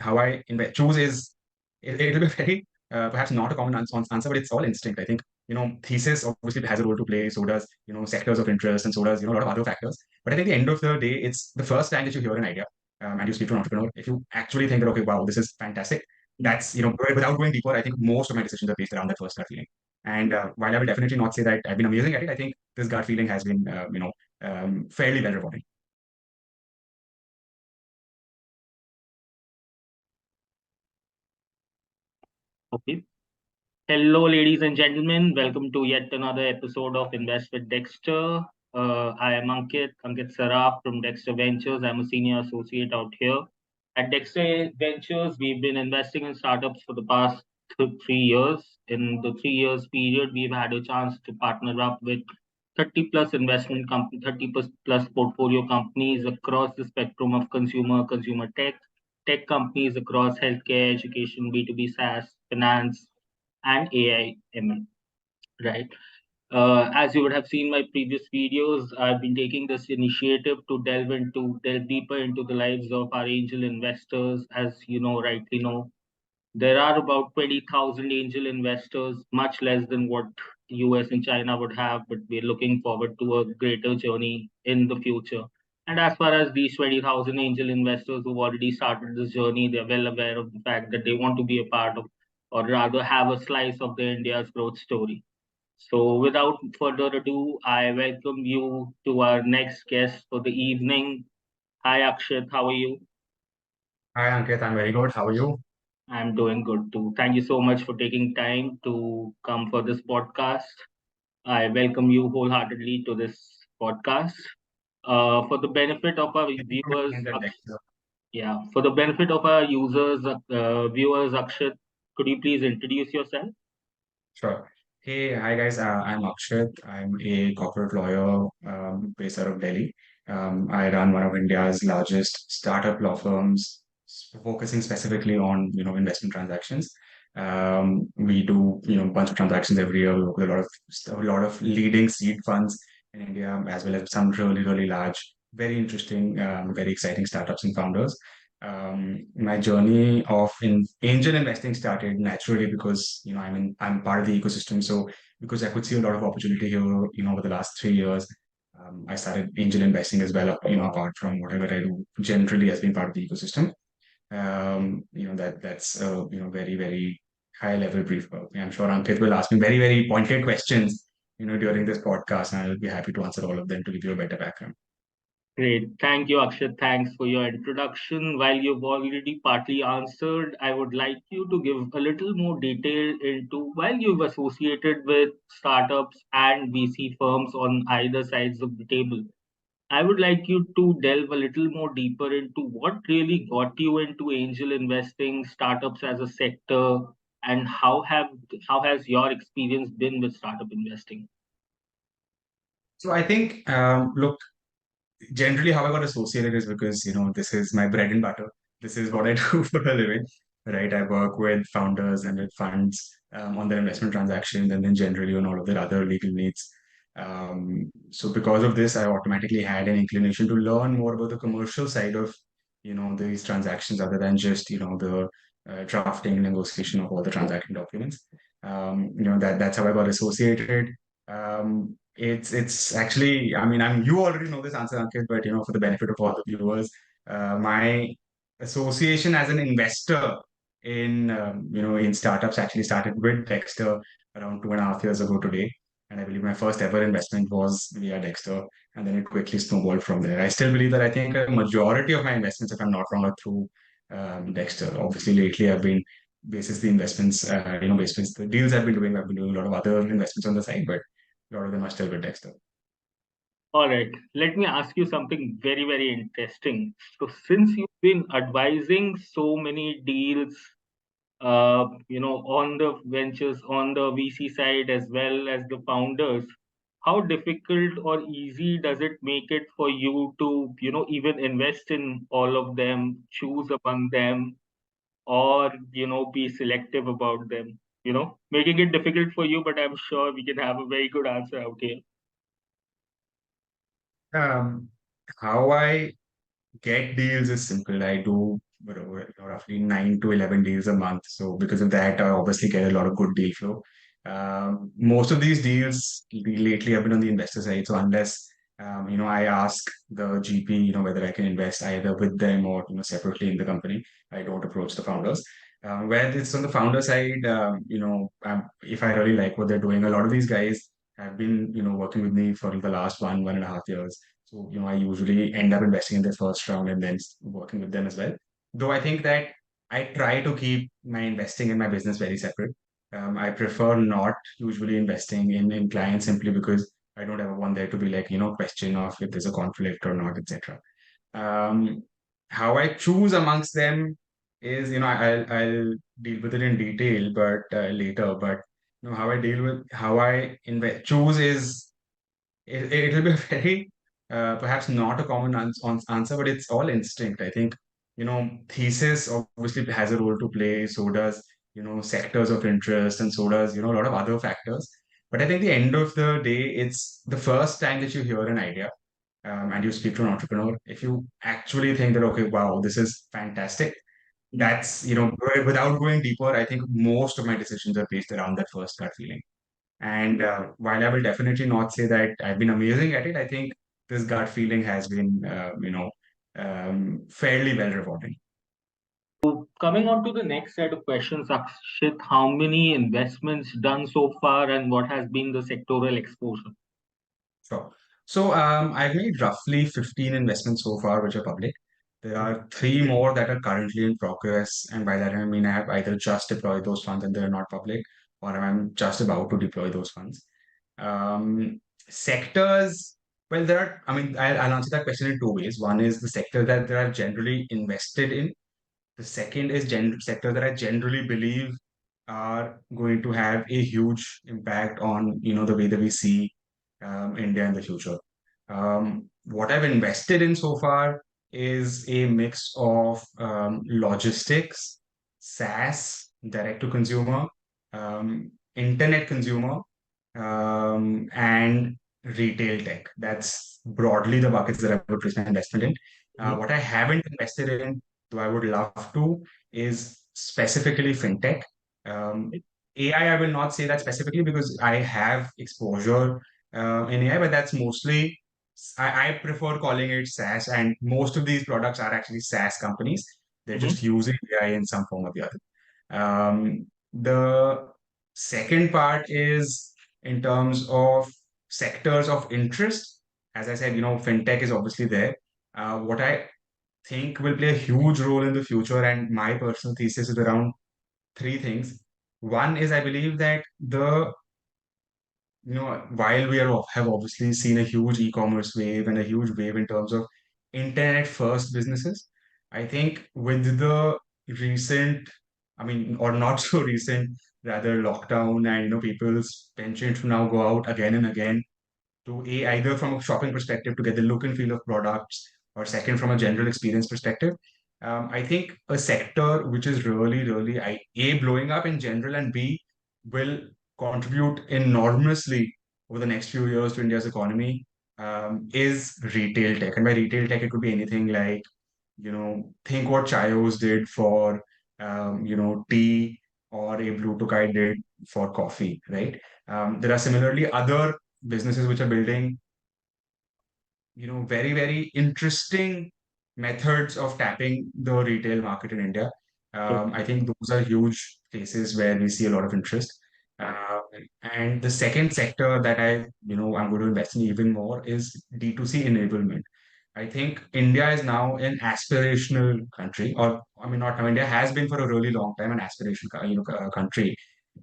how I choose is it'll be very perhaps not a common answer, but it's all instinct. I think thesis obviously has a role to play. So does sectors of interest, and so does a lot of other factors. But I think at the end of the day, it's the first time that you hear an idea and you speak to an entrepreneur. If you actually think that okay, wow, this is fantastic, that's without going deeper, I think most of my decisions are based around that first gut feeling. And while I will definitely not say that I've been amazing at it, I think this gut feeling has been fairly well rewarding. Okay. Hello, ladies and gentlemen. Welcome to yet another episode of Invest with Dexter. I am Ankit Saraf from Dexter Ventures. I'm a senior associate out here. At Dexter Ventures, we've been investing in startups for the past 3 years. In the 3 years period, we've had a chance to partner up with 30 plus investment company, 30 plus portfolio companies across the spectrum of consumer tech companies across healthcare, education, B2B SaaS, finance, and AI ML, right? As you would have seen my previous videos, I've been taking this initiative to delve deeper into the lives of our angel investors. As you know, rightly know, there are about 20,000 angel investors, much less than what US and China would have, but we're looking forward to a greater journey in the future. And as far as these 20,000 angel investors who've already started this journey, they're well aware of the fact that they want to be a part of, or rather have a slice of the India's growth story. So without further ado, I welcome you to our next guest for the evening. Hi Akshit, how are you? Hi Ankit, I'm very good. How are you? I'm doing good too. Thank you so much for taking time to come for this podcast. I welcome you wholeheartedly to this podcast. For the benefit of our Thank you for viewers, being the Dexter. yeah, for the benefit of our viewers, Akshat, could you please introduce yourself? Sure. Hey, hi guys. I'm Akshit. I'm a corporate lawyer based out of Delhi. I run one of India's largest startup law firms, focusing specifically on investment transactions. We do a bunch of transactions every year. We work with a lot of leading seed funds in India, as well as some really large, very interesting, very exciting startups and founders. My journey of in angel investing started naturally because I'm part of the ecosystem. So because I could see a lot of opportunity here, over the last 3 years, I started angel investing as well. Apart from whatever I do, generally has been part of the ecosystem. That's very high level brief. I'm sure Ankit will ask me very pointed questions, during this podcast, and I'll be happy to answer all of them to give you a better background. Great. Thank you, Akshat. Thanks for your introduction. While you've already partly answered, I would like you to give a little more detail into while you've associated with startups and VC firms on either sides of the table. I would like you to delve a little more deeper into what really got you into angel investing, startups as a sector, and how has your experience been with startup investing? So I think, look, generally how I got associated is because this is my bread and butter. This is what I do for a living, right? I work with founders and with funds on their investment transactions, and then generally on all of their other legal needs. So because of this, I automatically had an inclination to learn more about the commercial side of these transactions, other than just the drafting and negotiation of all the transaction documents. That's how I got associated. It's actually, I mean, you already know this answer, Ankit, but for the benefit of all the viewers, my association as an investor in startups actually started with Dexter around 2.5 years ago today, and I believe my first ever investment was via Dexter, and then it quickly snowballed from there. I still believe that I think a majority of my investments, if I'm not wrong, are through Dexter. Obviously, lately I've been basis the investments, basis the deals I've been doing a lot of other investments on the side, but a lot of them are still with Dexter. All right, let me ask you something very interesting. So, since you've been advising so many deals, on the ventures, on the VC side as well as the founders, how difficult or easy does it make it for you to, even invest in all of them, choose among them, or, be selective about them? Making it difficult for you, but I'm sure we can have a very good answer out here. Um, how I get deals is simple. I do. roughly 9 to 11 deals a month. So because of that, I obviously get a lot of good deal flow. Most of these deals lately have been on the investor side. So unless I ask the GP, whether I can invest either with them or separately in the company, I don't approach the founders. Where it's on the founder side, if I really like what they're doing, a lot of these guys have been working with me for the last 1.5 years. So, I usually end up investing in the first round and then working with them as well. Though I think that I try to keep my investing in my business very separate. I prefer not usually investing in clients simply because I don't ever want there to be like, question of if there's a conflict or not, etc. Um, how I choose amongst them is, I'll deal with it in detail, but later. But how I invest choose is it'll be a very perhaps not a common answer, but it's all instinct. I think thesis obviously has a role to play. So does sectors of interest, and so does a lot of other factors. But I think the end of the day, it's the first time that you hear an idea and you speak to an entrepreneur. If you actually think that okay, wow, this is fantastic, Mm. that's without going deeper, I think most of my decisions are based around that first gut feeling. And while I will definitely not say that I've been amazing at it, I think this gut feeling has been, fairly well rewarding. So coming on to the next set of questions, Akshit, how many investments done so far and what has been the sectoral exposure? Sure. So I've made roughly 15 investments so far, which are public. There Mm. are three more that are currently in progress. And by that, I mean I have either just deployed those funds and they're not public, or I'm just about to deploy those funds. Um, sectors, well, I'll answer that question in two ways. One is the sector that they are generally invested in. The second is sectors that I generally believe are going to have a huge impact on the way that we see India in the future. What I've invested in so far is a mix of logistics, SaaS, direct to consumer, internet consumer, and retail tech. That's broadly the buckets that I would place my investment in. Mhm. What I haven't invested in, though I would love to, is specifically fintech. Um, AI, will not say that specifically because I have exposure in AI, but that's mostly, I prefer calling it SaaS, and most of these products are actually SaaS companies. They're Mhm. just using AI in some form or the other. The second part is in terms of sectors of interest. As I said, fintech is obviously there. What I think will play a huge role in the future, and my personal thesis is around three things. One is I believe that while have obviously seen a huge e-commerce wave and a huge wave in terms of internet first businesses, I think with the recent, or not so recent, rather lockdown and people's penchant to now go out again and again to either from a shopping perspective to get the look and feel of products, or second from a general experience perspective. I think a sector which is really, really A, blowing up in general, and B, will contribute enormously over the next few years to India's economy is retail tech. And by retail tech, it could be anything like, think what Chayos did for, tea, or a Blue Tokai did for coffee, right? There are similarly other businesses which are building very, very interesting methods of tapping the retail market in India. I think those are huge cases where we see a lot of interest. Uh, and the second sector that I'm going to invest in even more is D2C enablement. I think India is now an aspirational country, or not now. India has been for a really long time an aspirational, country,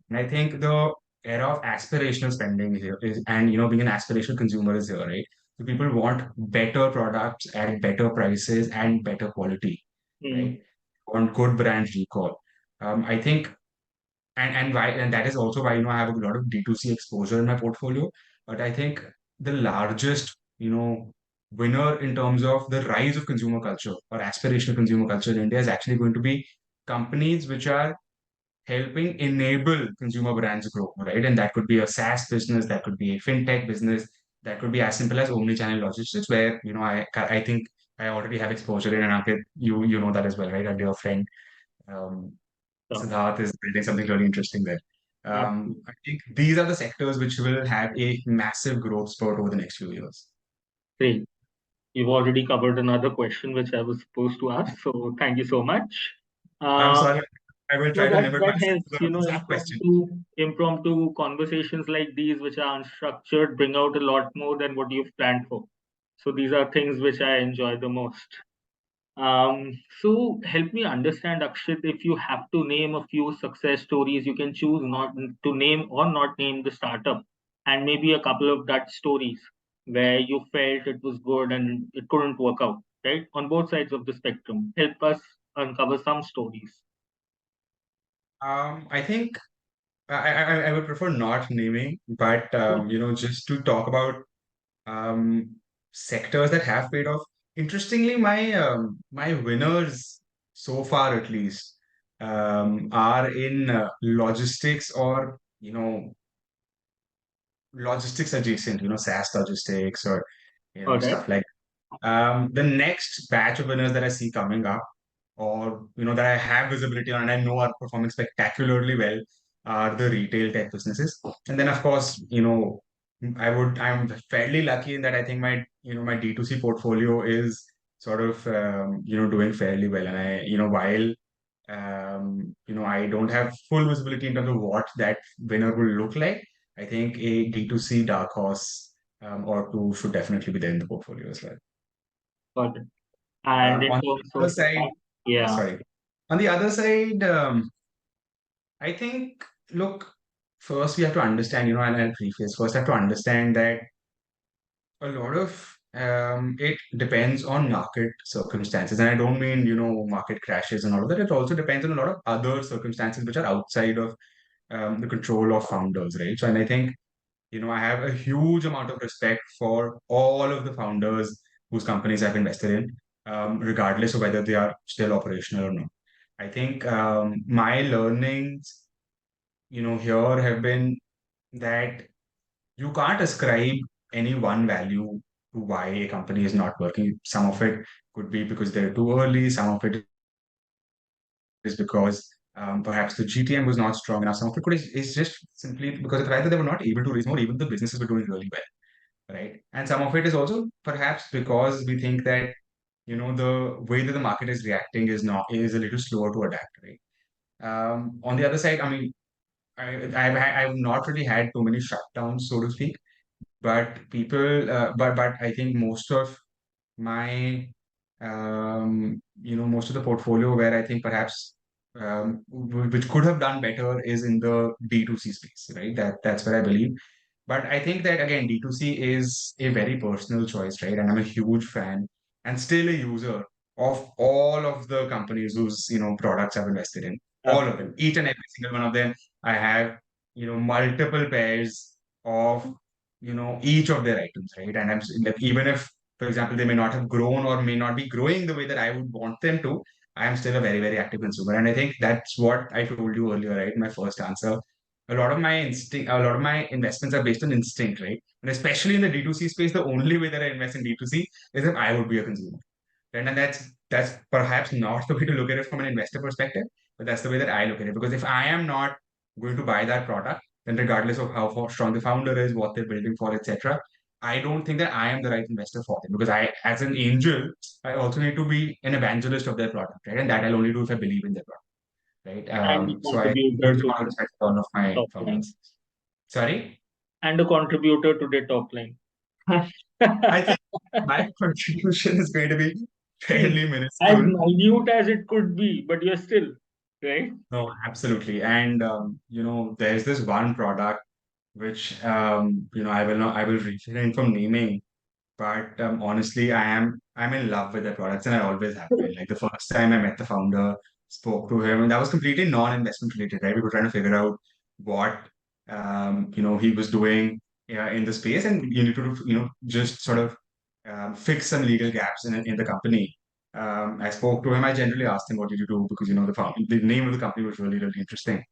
and I think the era of aspirational spending here is, and being an aspirational consumer is here, right? So people want better products at better prices and better quality, Mm. right? Want good brand recall. I think, and that is also why I have a lot of D2C exposure in my portfolio. But I think the largest winner in terms of the rise of consumer culture or aspirational consumer culture in India is actually going to be companies which are helping enable consumer brands grow, right? And that could be a SaaS business, that could be a fintech business, that could be as simple as omni-channel logistics, where I think I already have exposure in, and Ankit, you know that as well, right? A dear friend, um, So, Siddharth is building something really interesting there. absolutely I think these are the sectors which will have a massive growth spurt over the next few years. great. You've already covered another question which I was supposed to ask, so thank you so much. I'm Uh, sorry, I will no, try to that limit that myself to helps. the exact question. Impromptu conversations like these, which are unstructured, bring out a lot more than what you've planned for. So these are things which I enjoy the most. So help me understand, Akshit, if you have to name a few success stories, you can choose not to name or not name the startup, and maybe a couple of Dutch stories where you felt it was good and it couldn't work out, right? On both sides of the spectrum. Help us uncover some stories. I think I would prefer not naming, but just to talk about um, sectors that have paid off. Interestingly, my winners so far, at least, are in logistics or logistics adjacent. SaaS logistics or All right. stuff like. The next batch of winners that I see coming up, or that I have visibility on and I know are performing spectacularly well, are the retail tech businesses. And then of course, I'm fairly lucky in that I think my D2C portfolio is sort of doing fairly well. And while I don't have full visibility in terms of what that winner will look like, I think a D2C dark horse or two should definitely be there in the portfolio as well. Got it. And in On terms the other of side, yeah, sorry. On the other side, I think, look, first we have to understand, and I'll preface, first have to understand that a lot of it depends on market circumstances. And I don't mean, market crashes and all of that. It also depends on a lot of other circumstances which are outside of the control of founders, right? So, and I think, I have a huge amount of respect for all of the founders whose companies I've invested in, regardless of whether they are still operational or not. I think my learnings, here have been that you can't ascribe any one value to why a company is not working. Some of it could be because they're too early. Some of it is because perhaps the GTM was not strong enough. Some of it is just simply because of the fact that they were not able to raise more, even the businesses were doing really well, right? And some of it is also perhaps because we think that the way that the market is reacting is a little slower to adapt, right? On the other side, I mean, I've not really had too many shutdowns, so to speak, but but I think most of my most of the portfolio where I think perhaps which could have done better is in the D2C space, right? That's where I believe. But I think that again, D2C is a very personal choice, right? And I'm a huge fan and still a user of all of the companies whose products I've invested in. All of them, absolutely. each and every single one of them. I have multiple pairs of each of their items, right? And like, even if, for example, they may not have grown or may not be growing the way that I would want them to, I am still a very, very active consumer. And I think that's what I told you earlier, right? My first answer. A lot of my investments are based on instinct, right? And especially in the D2C space, the only way that I invest in D2C is if I would be a consumer. Right? And that's perhaps not the way to look at it from an investor perspective, but that's the way that I look at it. Because if I am not going to buy that product, then regardless of how strong the founder is, what they're building for, etc., I don't think that I am the right investor for them. Because I, as an angel, I also need to be an evangelist of their product, right? And that I'll only do if I believe in their product, right? And a So I contributor huge to amount of the respect for all of my top line. founders. Sorry, And a contributor to the top line. I think my contribution is going to be fairly As minuscule. minute as it could be, but you're still right. No, absolutely. And there's this one product which I will refrain from naming, but honestly, I'm in love with the products, and I always have been. Like the first time I met the founder, spoke to him, and that was completely non-investment related, right? We were trying to figure out what he was doing in the space, and you need to just sort of fix some legal gaps in the company. I spoke to him. I generally asked him, "What did you do?" Because the name of the company was really really interesting,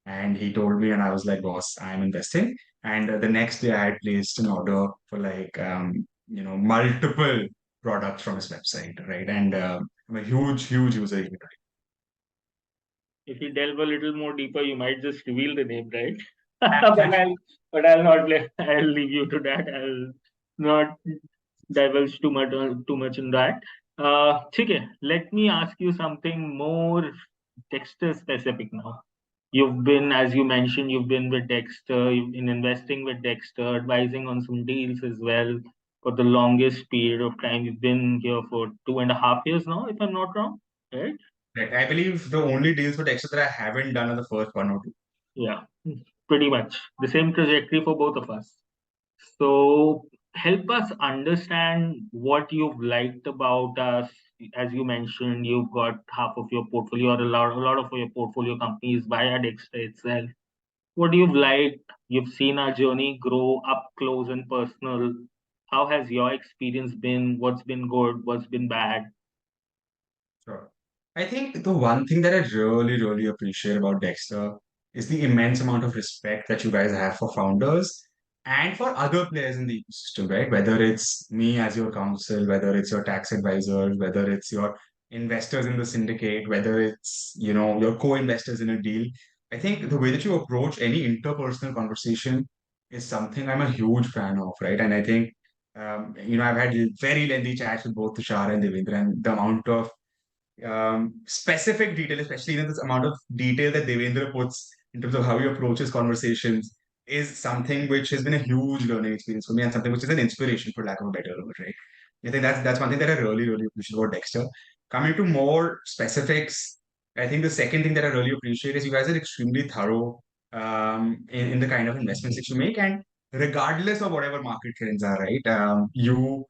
and he told me, and I was like, "Boss, I'm investing." And the next day, I had placed an order for like multiple. products from his website, right? And I'm a huge, huge user even If you delve a little more deeper, you might just reveal the name, right? but today. I'll but I'll not I'll leave you to that. I'll not divulge too much in that. Okay, let me ask you something more Dexter specific now. You've been, as you mentioned, you've been with Dexter, you've been investing with Dexter, advising on some deals as well for the longest period of time. You've been here for 2.5 years now, if I'm not wrong, right? Right. I believe the only deals with Dexter that I haven't done are the first one or two. Yeah, pretty much the same trajectory for both of us. So help us understand what you've liked about us. As you mentioned, you've got half of your portfolio or a lot of your portfolio companies via Dexter itself. What you've liked, you've seen our journey grow up close and personal. How has your experience been? What's been good? What's been bad? Sure. I think the one thing that I really, really appreciate about Dexter is the immense amount of respect that you guys have for founders and for other players in the ecosystem, right? Whether it's me as your counsel, whether it's your tax advisors, whether it's your investors in the syndicate, whether it's, your co-investors in a deal. I think the way that you approach any interpersonal conversation is something I'm a huge fan of, right? And I think, I've had very lengthy chats with both Tushar and Devendra, and the amount of specific detail, especially in this amount of detail that Devendra puts in terms of how he approaches conversations, is something which has been a huge learning experience for me and something which is an inspiration, for lack of a better word, right? I think that's one thing that I really, really appreciate about Dexter. Coming to more specifics, I think the second thing that I really appreciate is you guys are extremely thorough in the kind of investments that you make, and regardless of whatever market trends are, right? You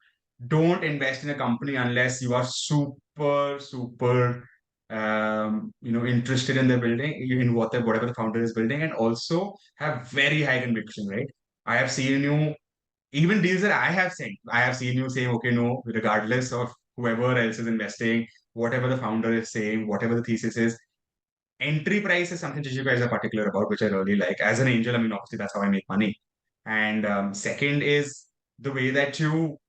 don't invest in a company unless you are super, super, interested in the building, in whatever the founder is building, and also have very high conviction, right? I have seen you, even deals that I have seen you saying, okay, no, regardless of whoever else is investing, whatever the founder is saying, whatever the thesis is, entry price is something that you guys are particular about, which I really like. As an angel, I mean, obviously that's how I make money. And second is the way that you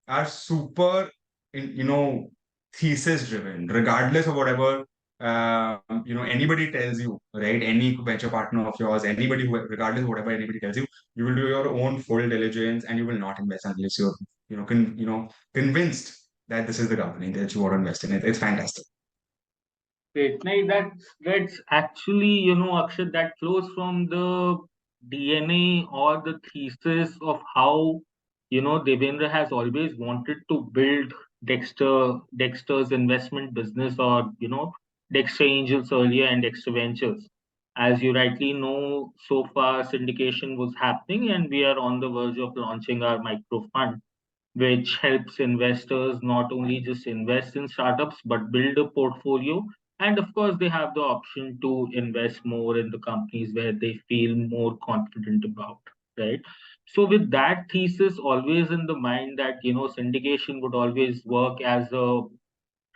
are super, you know, thesis driven, regardless of whatever, anybody tells you, right? Any venture partner of yours, anybody who, regardless of whatever anybody tells you, you will do your own full diligence and you will not invest unless you're, convinced that this is the company that you want to invest in. It's fantastic. Great. No, that's actually, Akshat, that flows from the DNA or the thesis of how, Devendra has always wanted to build Dexter's investment business, or, Dexter Angels earlier and Dexter Ventures. As you rightly know, so far syndication was happening and we are on the verge of launching our micro fund, which helps investors not only just invest in startups but build a portfolio. And of course, they have the option to invest more in the companies where they feel more confident about, right? So, with that thesis always in the mind that, syndication would always work as a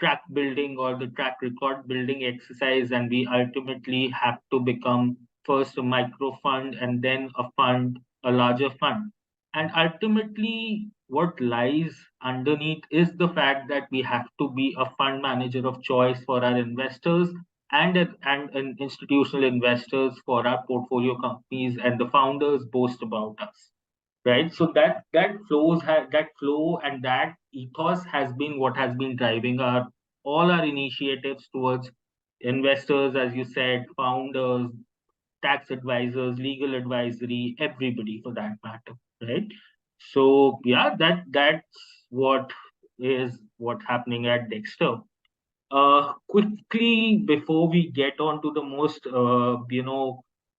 track building or the track record building exercise, and we ultimately have to become first a micro fund and then a fund, a larger fund. And ultimately, what lies underneath is the fact that we have to be a fund manager of choice for our investors, and institutional investors for our portfolio companies, and the founders boast about us, right? So that flow and that ethos has been what has been driving our all our initiatives towards investors, as you said, founders, tax advisors, legal advisory, everybody for that matter, right? So yeah, that's what's happening at Dexter. Quickly, before we get on to the most,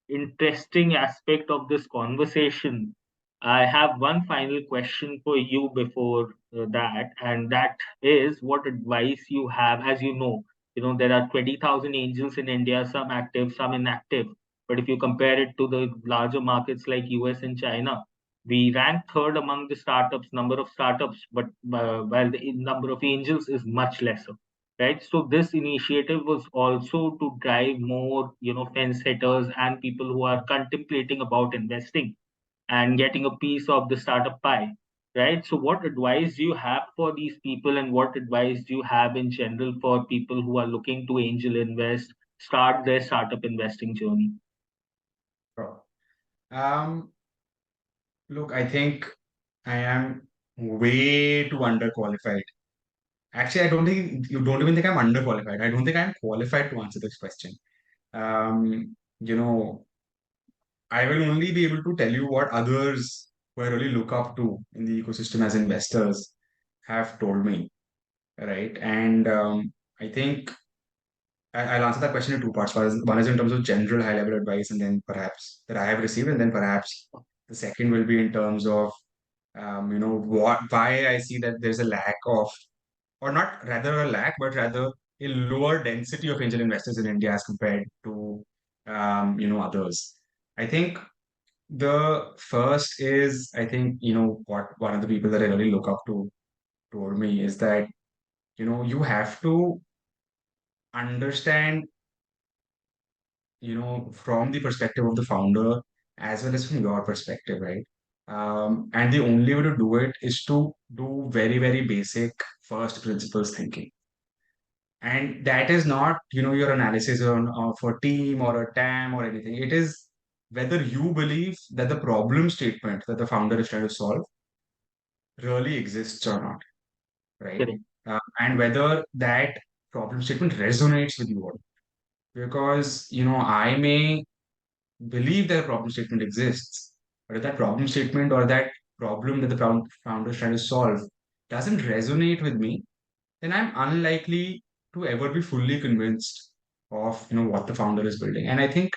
interesting aspect of this conversation, I have one final question for you before that, and that is what advice you have. As there are 20,000 angels in India, some active, some inactive. But if you compare it to the larger markets like US and China, we rank third among the startups, number of startups, but while the number of angels is much lesser, right? So this initiative was also to drive more, fence hitters and people who are contemplating about investing and getting a piece of the startup pie, right? So what advice do you have for these people, and what advice do you have in general for people who are looking to angel invest, start their startup investing journey? Sure. Um, Look, I think I am way too underqualified. Actually, I don't think you don't even think I'm underqualified. I don't think I'm qualified to answer this question. You know, I will only be able to tell you what others who I really look up to in the ecosystem as investors have told me, right? And I think I'll answer that question in two parts. One is in terms of general high level advice, and then perhaps that I have received, and then perhaps the second will be in terms of why I see that there's a lack of, or not rather a lack, but rather a lower density of angel investors in India as compared to others. I think the first is, I think, what one of the people that I really look up to told me is that, you have to understand, from the perspective of the founder as well as from your perspective, right? And the only way to do it is to do very, very basic first principles thinking. And that is not, your analysis on of a team or a TAM or anything. It is whether you believe that the problem statement that the founder is trying to solve really exists or not, right? Correct. And whether that problem statement resonates with you or not. Because, I may believe that a problem statement exists, but if that problem statement or that problem that the founder is trying to solve doesn't resonate with me, then I'm unlikely to ever be fully convinced of what the founder is building. And I think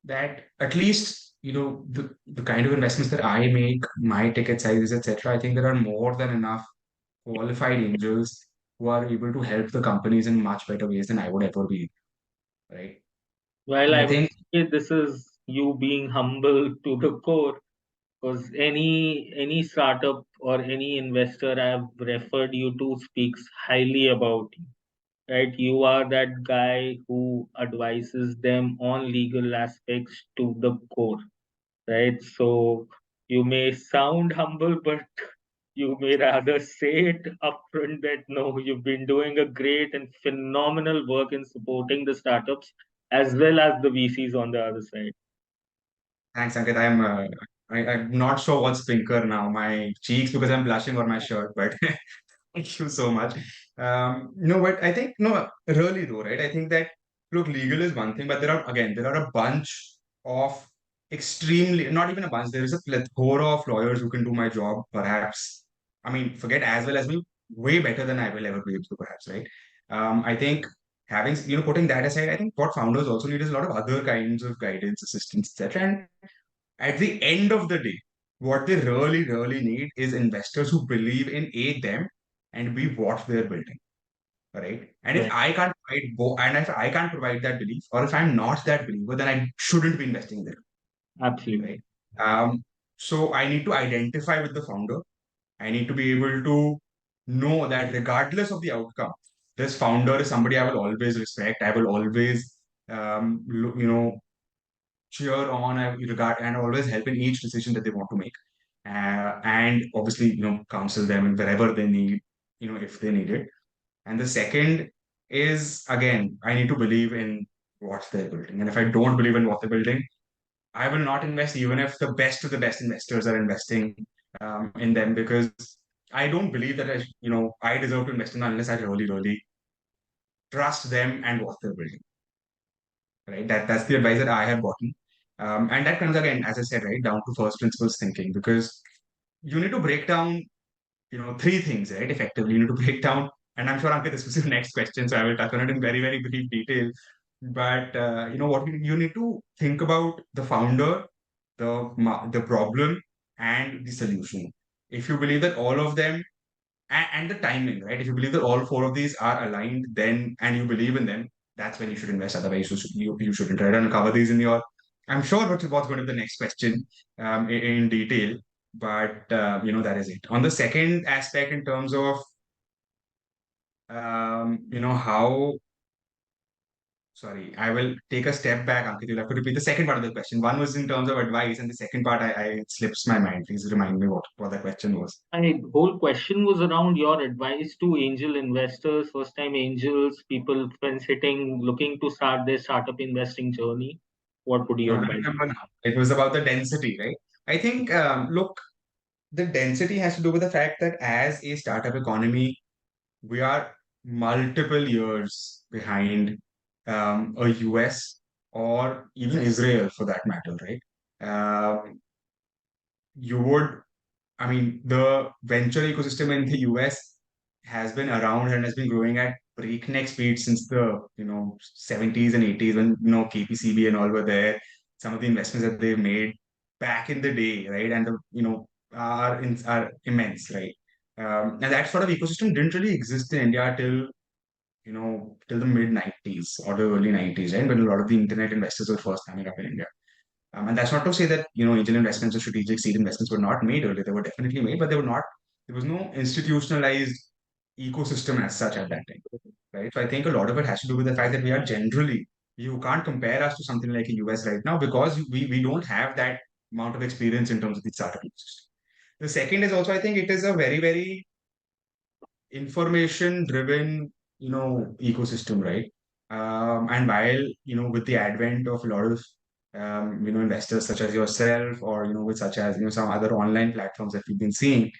that at least the kind of investments that I make, my ticket sizes, etc. I think there are more than enough qualified angels who are able to help the companies in much better ways than I would ever be, right? Well, And I I would think say this is you being humble to the core, because any startup or any investor I've referred you to speaks highly about you, right? You are that guy who advises them on legal aspects to the core, right? So you may sound humble, but you may rather say it upfront that no, you've been doing a great and phenomenal work in supporting the startups as well as the VCs on the other side. thanks, Ankit. I'm not sure what's pinker now, my cheeks because I'm blushing or my shirt, but thank you so much. No, but I think, no, really though, right? I think that, look, legal is one thing, but there are a bunch of extremely, not even a bunch, there is a plethora of lawyers who can do my job, perhaps. I mean, forget as well as me, way better than I will ever be able to, perhaps, right? I think putting that aside, I think what founders also need is a lot of other kinds of guidance, assistance, etc. And at the end of the day, what they really, really need is investors who believe in A, them, and B, what they're building. Right. And if Right. I can't provide and if I can't provide that belief, or if I'm not that believer, then I shouldn't be investing there. Absolutely. Right. Um, so I need to identify with the founder. I need to be able to know that regardless of the outcome, this founder is somebody I will always respect. I will always cheer on, I regard, and always help in each decision that they want to make. And obviously, counsel them in wherever they need, if they need it. And the second is, again, I need to believe in what they're building. And if I don't believe in what they're building, I will not invest, even if the best of the best investors are investing in them, because I don't believe that I deserve to invest in them unless I really, really trust them and what they're building. Right? That's the advice that I have gotten. And that comes again, as I said, right, down to first principles thinking, because you need to break down, three things, right? Effectively, you need to break down, and I'm sure, Ankit, this was your next question, so I will touch on it in very, very brief detail. But what you need to think about the founder, the problem, and the solution. If you believe that all of them and the timing, right? If you believe that all four of these are aligned, then and you believe in them, that's when you should invest. Otherwise, you shouldn't. Try to cover these in your. I'm sure what's going to be the next question in detail, but that is it. On the second aspect, in terms of how Sorry, I will take a step back, Ankit. You'll have to repeat the second part of the question. One was in terms of advice, and the second part, I it slips my mind. Please remind me what the question was. My whole question was around your advice to angel investors, first time angels, people fence hitting, looking to start their startup investing journey. What would No, you I advise? remember now. It was about the density, right? I think, look, the density has to do with the fact that as a startup economy, we are multiple years behind a US or even Israel for that matter, right? You would I mean, the venture ecosystem in the US has been around and has been growing at breakneck speed since the 70s and 80s when KPCB and all were there. Some of the investments that they've made back in the day, right, and the are immense, right? And that sort of ecosystem didn't really exist in India till the mid 90s or the early 90s, right? When a lot of the internet investors were first coming up in India. And that's not to say that, angel investments or strategic seed investments were not made earlier. They were definitely made, but they were not, there was no institutionalized ecosystem as such at that time, right? So I think a lot of it has to do with the fact that we are generally, you can't compare us to something like a US right now because we don't have that amount of experience in terms of the startup ecosystem. The second is also, I think it is a very, very information driven ecosystem, right? And while with the advent of a lot of investors such as yourself or with such as some other online platforms that we've been seeing,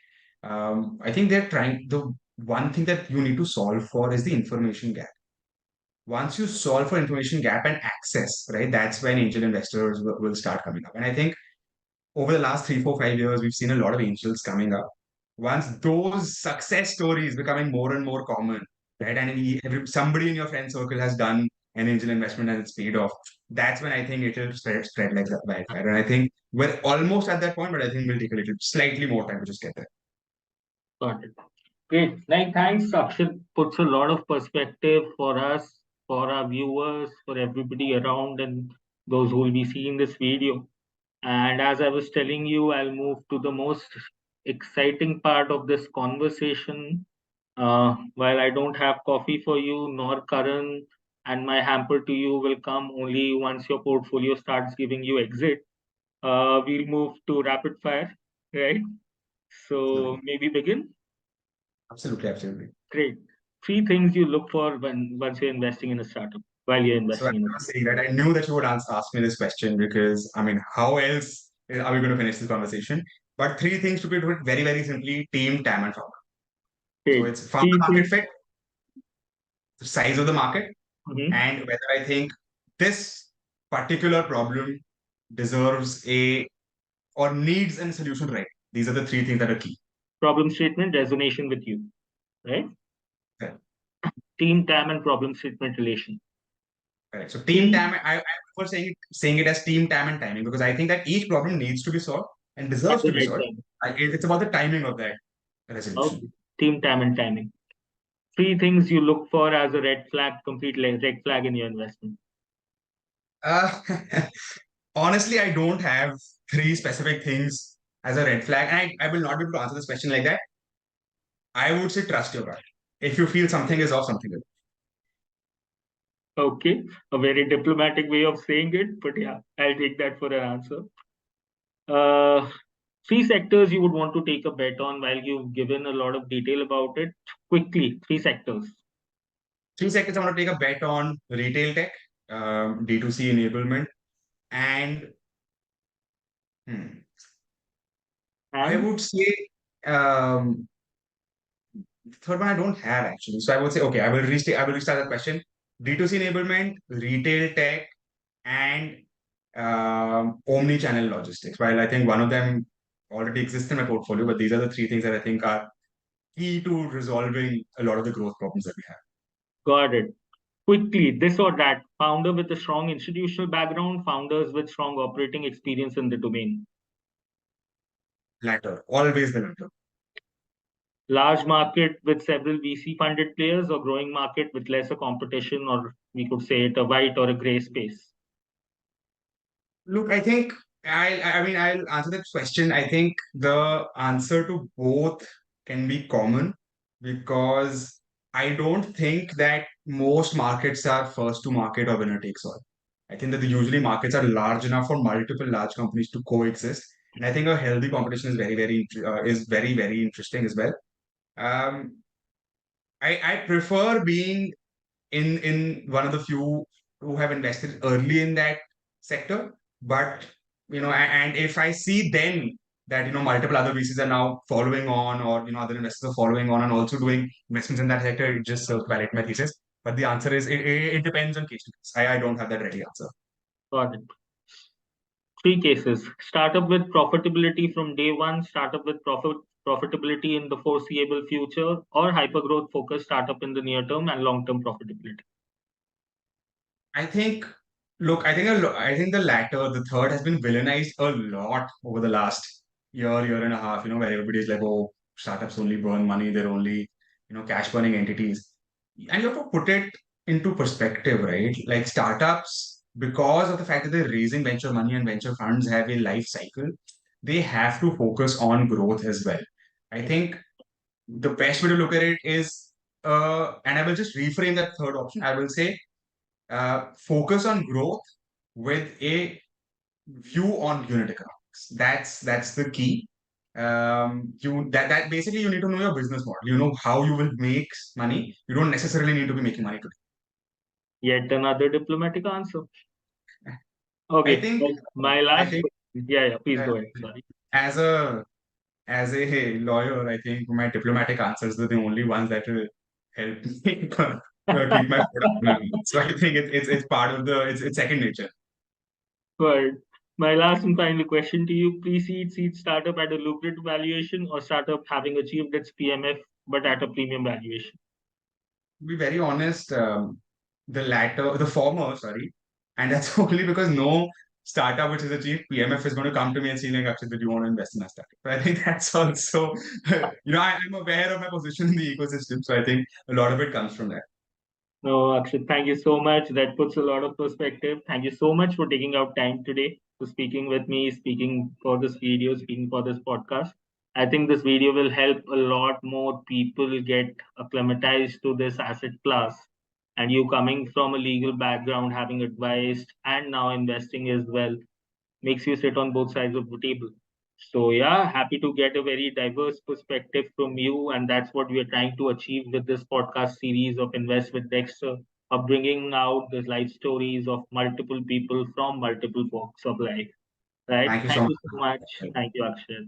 I think they're trying the one thing that you need to solve for is the information gap. Once you solve for information gap and access, right, that's when angel investors will start coming up. And I think over the last 3, 4, 5 years, we've seen a lot of angels coming up. Once those success stories becoming more and more common, right, and somebody in your friend circle has done an angel investment and it's paid off, that's when I think it'll spread like that wildfire. And I think we're almost at that point, but I think we'll take a little slightly more time to just get there. Got it. Great. Like, thanks, Akshit. Puts a lot of perspective for us, for our viewers, for everybody around, and those who will be seeing this video. And as I was telling you, I'll move to the most exciting part of this conversation. While I don't have coffee for you, nor Karan, and my hamper to you will come only once your portfolio starts giving you exit. We'll move to rapid fire, right? So Absolutely. maybe begin. Absolutely, absolutely. Great. Three things you look for when once you're investing in a startup, while you're So I investing in it. was saying that I knew that you would ask me this question because I mean, how else are we going to finish this conversation? But three things to be put very, very simply: team, time, and founder. So Great. it's founder Three market things. fit, the size of the market, Mhm. and whether I think this particular problem deserves a or needs a solution right. These are the three things that are key. Problem statement, resonation with you, right? Correct. Team, time, and problem statement relation. Correct. So team Team time, I prefer saying it as team time and timing because I think that each problem needs to be solved and at deserves the to be right solved. time. It's about the timing of that resolution. Okay. Team, time, and timing. Three things you look for as a red flag, complete red flag in your investment. Uh, honestly, I don't have three specific things as a red flag, and I will not be able to answer this question like that. I would say trust your gut. If you feel something is off, something is. Okay, a very diplomatic way of saying it, but yeah, I'll take that for an answer. Uh, Three sectors you would want to take a bet on while you've given a lot of detail about it. Quickly, three sectors. 3 seconds, I want to take a bet on retail tech, D2C enablement, and hmm, I And would say um, third one I don't have actually. So I would say, okay, I will restart the question. D2C enablement, retail tech, and omni-channel logistics. While I think one of them already exists in my portfolio, but these are the three things that I think are key to resolving a lot of the growth problems that we have. got it. Quickly, this or that. Founder with a strong institutional background, founders with strong operating experience in the domain. Latter, always the latter. Large market with several VC funded players, or growing market with lesser competition, or we could say it a white or a gray space. Look, I think I mean I'll answer that question. I think the answer to both can be common because I don't think that most markets are first to market or winner takes all. I think that the usually markets are large enough for multiple large companies to coexist, and I think a healthy competition is very interesting as well. Um, I prefer being in one of the few who have invested early in that sector. But and if I see then that multiple other VCs are now following on, or other investors are following on and also doing investments in that sector, it just validate my thesis. But the answer is it depends on case to case. I don't have that ready answer. Got it. Three cases: startup with profitability from day one, startup with profitability in the foreseeable future, or hypergrowth focused startup in the near term and long term profitability. I think, look, I think the latter, the third, has been villainized a lot over the last year and a half. Where everybody's like, oh, startups only burn money; they're only, cash burning entities. And you have to put it into perspective, right? Like startups, because of the fact that they're raising venture money and venture funds have a life cycle, they have to focus on growth as well. I think the best way to look at it is, and I will just reframe that third option. I will say focus on growth with a view on unit economics. That's the key. That basically you need to know your business model. You know how you will make money. You don't necessarily need to be making money today. Yet another diplomatic answer. I Okay, think my I last think question. Yeah, yeah, please uh, go ahead. Sorry. as a lawyer, I think my diplomatic answers are the only ones that will help me keep my foot up my mouth. So I think it's part of it's second nature. But my last and final question to you: pre-seed seed startup at a lucrative valuation, or startup having achieved its PMF but at a premium valuation? To be very honest, the former, sorry, and that's only because no startup which has achieved PMF is going to come to me and say like, Akshit, do you want to invest in a startup? But I think that's also, I'm aware of my position in the ecosystem, so I think a lot of it comes from that. No, Akshit, thank you so much. That puts a lot of perspective. Thank you so much for taking out time today to speaking with me, speaking for this video, speaking for this podcast. I think this video will help a lot more people get acclimatized to this asset class. And you coming from a legal background, having advised and now investing as well, makes you sit on both sides of the table. So yeah, happy to get a very diverse perspective from you, and that's what we are trying to achieve with this podcast series of Invest with Dexter, of bringing out the life stories of multiple people from multiple walks of life. Right? Thank you so Thank you so much. much. Thank you, Akshay.